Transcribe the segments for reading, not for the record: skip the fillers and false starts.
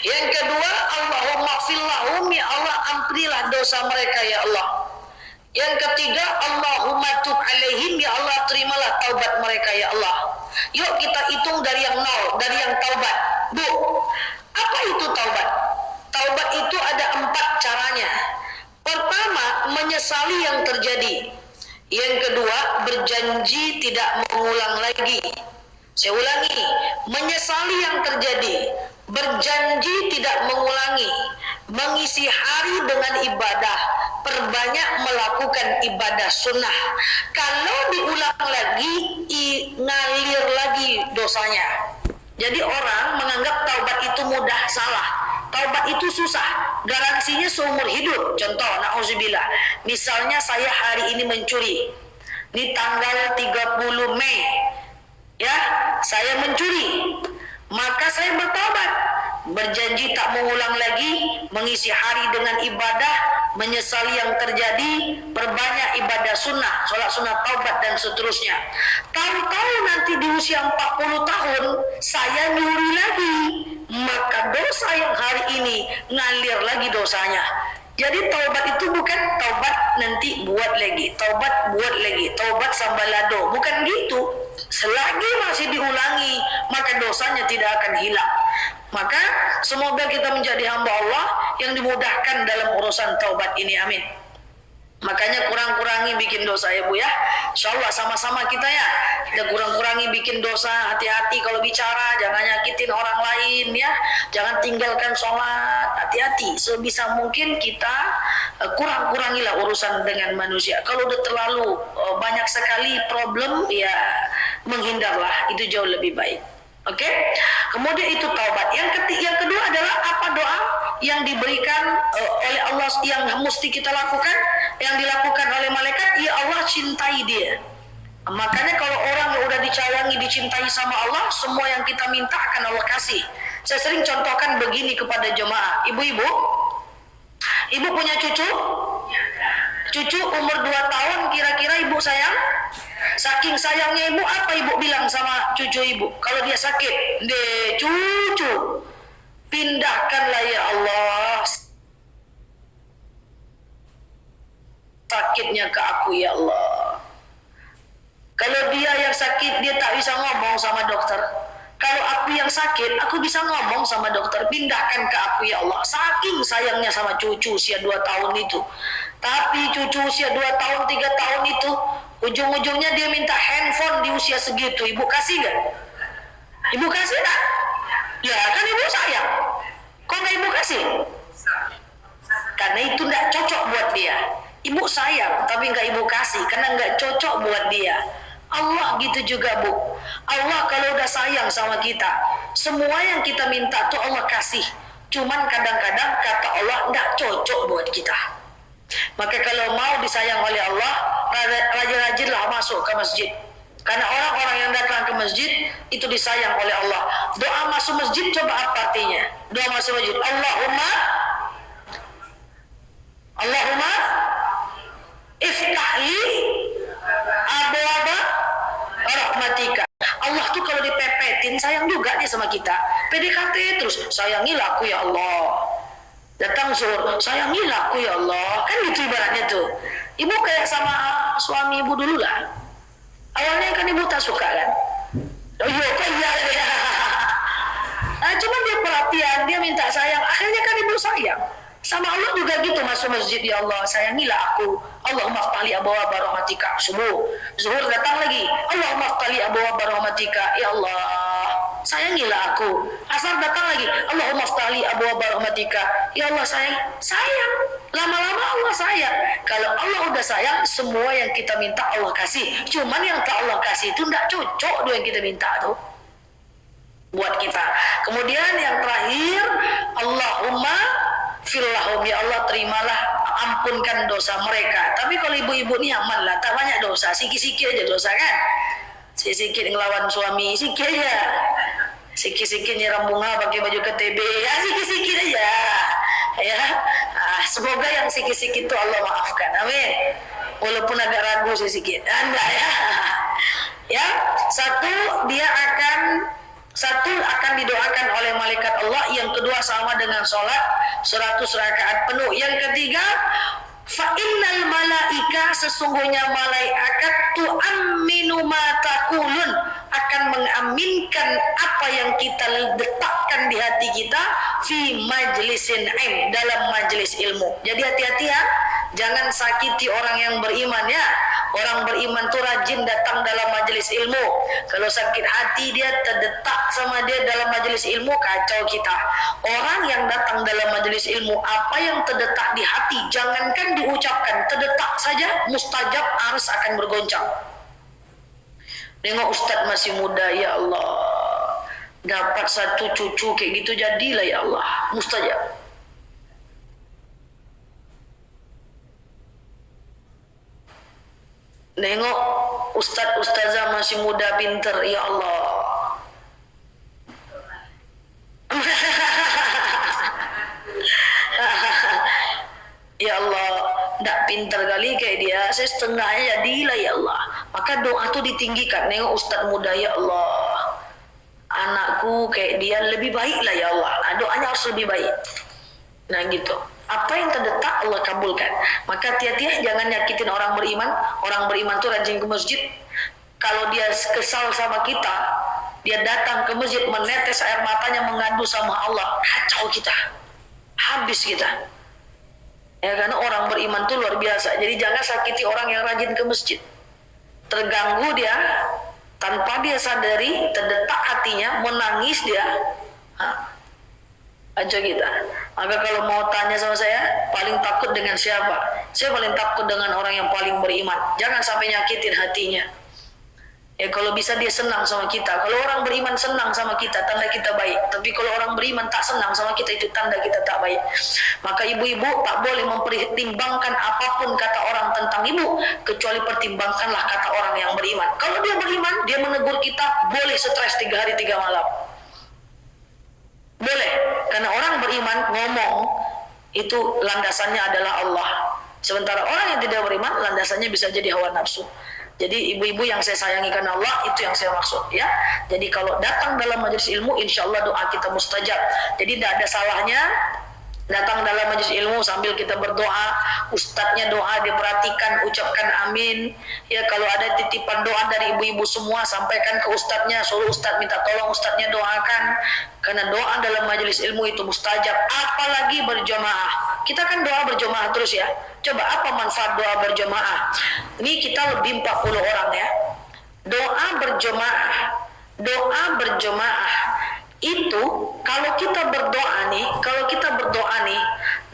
Yang kedua, Allahumma fillahum, ya Allah ampunilah dosa mereka ya Allah. Yang ketiga, Allahumma tub alaihim, ya Allah terimalah taubat mereka ya Allah. Yuk kita hitung dari yang nol, dari yang taubat. Bu, apa itu taubat? Taubat itu ada 4 caranya. Pertama, menyesali yang terjadi. Yang kedua, berjanji tidak mengulang lagi. Saya ulangi, menyesali yang terjadi, berjanji tidak mengulangi, mengisi hari dengan ibadah, perbanyak melakukan ibadah sunnah. Kalau diulang lagi, ngalir lagi dosanya. Jadi orang menganggap taubat itu mudah, salah. Taubat itu susah, garansinya seumur hidup. Contoh, na'udzubillah, misalnya saya hari ini mencuri, di tanggal 30 Mei, ya, saya mencuri, maka saya bertaubat, berjanji tak mengulang lagi, mengisi hari dengan ibadah, menyesali yang terjadi, perbanyak ibadah sunnah, sholat sunnah, taubat dan seterusnya. Tahu-tahu nanti di usia 40 tahun saya nyuri lagi, maka dosa yang hari ini ngalir lagi dosanya. Jadi taubat itu bukan taubat nanti buat lagi, taubat buat lagi, taubat sambalado, bukan gitu. Selagi masih diulangi, maka dosanya tidak akan hilang. Maka semoga kita menjadi hamba Allah yang dimudahkan dalam urusan taubat ini, amin. Makanya kurang-kurangi bikin dosa ya Bu ya. Insyaallah sama-sama kita ya. Kita kurang-kurangi bikin dosa, hati-hati kalau bicara, jangan nyakitin orang lain ya. Jangan tinggalkan sholat, hati-hati. Sebisa mungkin kita kurang-kurangilah urusan dengan manusia. Kalau udah terlalu banyak sekali problem ya menghindarlah, itu jauh lebih baik. Oke? Kemudian itu taubat. Yang kedua adalah apa doa yang diberikan oleh Allah yang mesti kita lakukan, yang dilakukan oleh malaikat, ya Allah cintai dia. Makanya kalau orang yang udah disayangi, dicintai sama Allah, semua yang kita minta akan Allah kasih. Saya sering contohkan begini kepada jemaah, ibu-ibu, ibu punya cucu? Cucu umur 2 tahun kira-kira ibu sayang? Saking sayangnya ibu, apa ibu bilang sama cucu ibu kalau dia sakit? Deh cucu, pindahkanlah ya Allah sakitnya ke aku ya Allah. Kalau dia yang sakit, dia tak bisa ngomong sama dokter. Kalau aku yang sakit, aku bisa ngomong sama dokter, pindahkan ke aku ya Allah. Saking sayangnya sama cucu usia 2 tahun itu. Tapi cucu usia 2 tahun, 3 tahun itu, ujung-ujungnya dia minta handphone di usia segitu. Ibu kasih gak? Ibu kasih gak? Ya kan ibu sayang. Kok gak ibu kasih? Karena itu gak cocok buat dia. Ibu sayang, tapi gak ibu kasih, karena gak cocok buat dia. Allah gitu juga Bu. Allah kalau udah sayang sama kita, semua yang kita minta tuh Allah kasih. Cuman kadang-kadang kata Allah nggak cocok buat kita. Maka kalau mau disayang oleh Allah, rajin-rajinlah masuk ke masjid. Karena orang-orang yang datang ke masjid itu disayang oleh Allah. Doa masuk masjid coba apa artinya? Doa masuk masjid, Allahumma iftahli abwaba rahmatika. Allah tuh kalau dipepetin sayang juga dia sama kita. PDKT terus, sayangilah aku ya Allah. Datang zuhur, sayangilah aku ya Allah. Kan gitu ibaratnya tuh. Ibu kayak sama suami ibu dulu lah. Awalnya kan ibu tak suka kan. Oh iya, kok iya ya. Nah, cuman dia perhatian, dia minta sayang. Akhirnya kan ibu sayang. Sama Allah juga gitu, masuk masjid, ya Allah sayangilah aku. Allahumma ftahli abwaaba rahmatika. Subuh, zuhur datang lagi, Allahumma ftahli abwaaba rahmatika. Ya Allah sayangilah aku. Asar datang lagi, Allahumma ftahli abwaaba rahmatika. Ya Allah sayang. Lama-lama Allah sayang. Kalau Allah udah sayang, semua yang kita minta Allah kasih. Cuman yang tak Allah kasih itu tidak cocok dengan yang kita minta tuh buat kita. Kemudian yang terakhir, Allahumma fillahum, ya Allah terimalah, ampunkan dosa mereka. Tapi kalau ibu-ibu ini aman lah, tak banyak dosa, sikit-sikit aja dosa kan. Sikit-sikit ngelawan suami, sikit aja. Sikit-sikit nyiram bunga pakai baju KTB, ya sikit-sikit aja. Ya, semoga yang sikit-sikit itu Allah maafkan, amin. Walaupun agak ragu sedikit, enggak ya. Ya, satu akan didoakan oleh malaikat Allah, yang kedua sama dengan sholat 100 rakaat penuh. Yang ketiga, fa innal malaika, sesungguhnya malaikat tu'amminu ma taqulun, akan mengaminkan apa yang kita letakkan di hati kita, fi majlisin ilm, dalam majlis ilmu. Jadi hati-hati ya, jangan sakiti orang yang beriman ya. Orang beriman tuh rajin datang dalam majelis ilmu. Kalau sakit hati dia terdetak sama dia dalam majelis ilmu, kacau kita. Orang yang datang dalam majelis ilmu, apa yang terdetak di hati, jangankan diucapkan, terdetak saja mustajab, ars akan bergoncang. Nengok ustaz masih muda, ya Allah, dapat satu cucu kayak gitu, jadilah ya Allah, mustajab. Nengok ustaz-ustazah masih muda pinter, ya Allah. Ya Allah, ndak pinter kali kayak dia, saya setengahnya jadilah ya Allah. Maka doa tuh ditinggikan. Nengok ustaz muda, ya Allah, anakku kayak dia lebih baik lah ya Allah. Nah, doanya harus lebih baik. Nah gitu. Apa yang terdetak Allah kabulkan. Maka hati-hati, jangan nyakitin orang beriman. Orang beriman tuh rajin ke masjid. Kalau dia kesal sama kita, dia datang ke masjid menetes air matanya mengadu sama Allah, kacau kita, habis kita. Ya, karena orang beriman tuh luar biasa. Jadi jangan sakiti orang yang rajin ke masjid. Terganggu dia, tanpa dia sadari, terdetak hatinya, menangis dia. Aja kita. Maka kalau mau tanya sama saya, paling takut dengan siapa? Saya paling takut dengan orang yang paling beriman. Jangan sampai nyakitin hatinya. Ya, kalau bisa dia senang sama kita. Kalau orang beriman senang sama kita, tanda kita baik. Tapi kalau orang beriman tak senang sama kita, itu tanda kita tak baik. Maka ibu-ibu tak boleh mempertimbangkan apapun kata orang tentang ibu, kecuali pertimbangkanlah kata orang yang beriman. Kalau dia beriman, dia menegur kita, boleh stres 3 hari 3 malam. Boleh, karena orang beriman ngomong itu landasannya adalah Allah. Sementara orang yang tidak beriman landasannya bisa jadi hawa nafsu. Jadi ibu-ibu yang saya sayangi karena Allah, itu yang saya maksud ya. Jadi kalau datang dalam majelis ilmu, insya Allah doa kita mustajab. Jadi tidak ada salahnya datang dalam majelis ilmu sambil kita berdoa, ustadznya doa diperhatikan, ucapkan amin. Ya, kalau ada titipan doa dari ibu-ibu semua, sampaikan ke ustadznya, suruh ustadz minta tolong ustadznya doakan. Karena doa dalam majelis ilmu itu mustajab, apalagi berjamaah. Kita kan doa berjamaah terus ya. Coba apa manfaat doa berjamaah? Ini kita lebih 40 orang ya. Doa berjamaah itu kalau kita berdoa nih,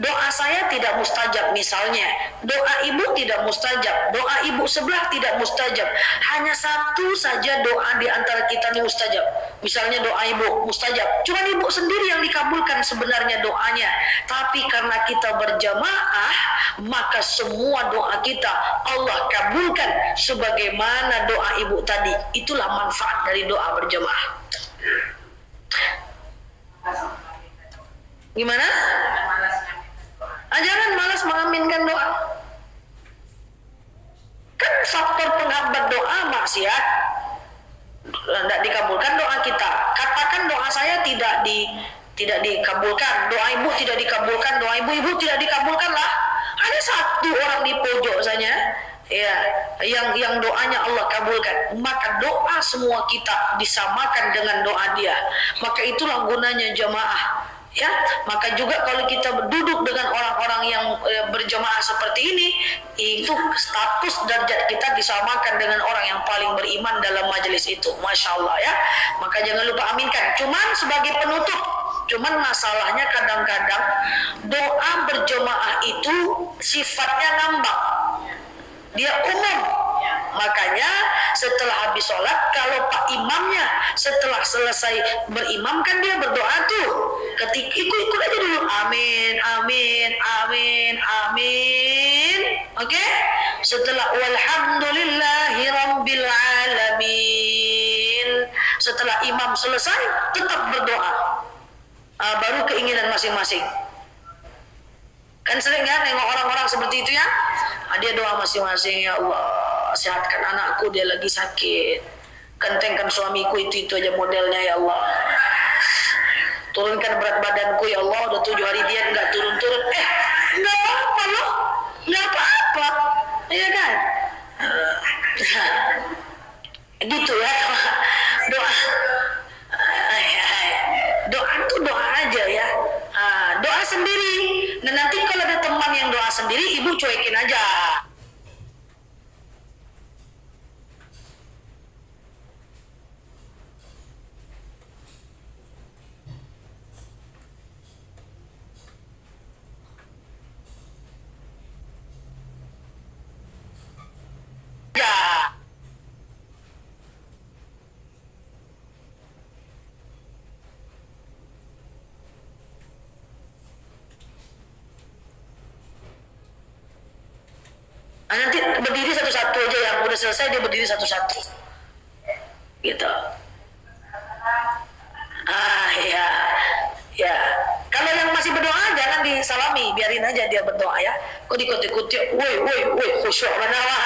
doa saya tidak mustajab misalnya, doa ibu tidak mustajab, doa ibu sebelah tidak mustajab, hanya satu saja doa di antara kita nih mustajab. Misalnya doa ibu mustajab, cuma ibu sendiri yang dikabulkan sebenarnya doanya, tapi karena kita berjamaah, maka semua doa kita Allah kabulkan sebagaimana doa ibu tadi. Itulah manfaat dari doa berjamaah. Gimana? Jangan malas mengaminkan doa. Kan faktor penghambat doa maksiat, tidak dikabulkan doa kita. Katakan doa saya tidak dikabulkan, doa ibu tidak dikabulkan, doa ibu tidak dikabulkan lah. Ada satu orang di pojok saja ya yang doanya Allah kabulkan, maka doa semua kita disamakan dengan doa dia. Maka itulah gunanya jamaah ya. Maka juga kalau kita duduk dengan orang-orang yang berjamaah seperti ini, itu status derajat kita disamakan dengan orang yang paling beriman dalam majelis itu. Masya Allah ya. Maka jangan lupa aminkan. Cuman sebagai penutup, masalahnya kadang-kadang doa berjamaah itu sifatnya ngambang, dia umum. Makanya setelah habis sholat, kalau pak imamnya setelah selesai berimam kan dia berdoa tuh, ketika ikut aja dulu, amin amin amin amin. Oke? Setelah walhamdulillahi rabbil alamin, setelah imam selesai tetap berdoa, baru keinginan masing-masing. Kan sering ya nengok orang-orang seperti itu ya. Dia doa masing-masing, ya Allah sehatkan anakku, dia lagi sakit, kentengkan suamiku, itu aja modelnya ya Allah. turunkan berat badanku ya Allah, udah 7 hari diet nggak turun-turun. Nggak apa-apa loh, nggak apa-apa, ya kan? Gitu ya, doa. Doa tuh doa aja ya. Doa sendiri. Nah nanti kalau ada teman yang doa sendiri, ibu cuekin aja. Nanti berdiri satu-satu aja, yang udah selesai dia berdiri satu-satu gitu. Ya, ya, kalau yang masih berdoa jangan disalami, biarin aja dia berdoa ya. Kok dikut-ikuti, woi khusyuk mana lah.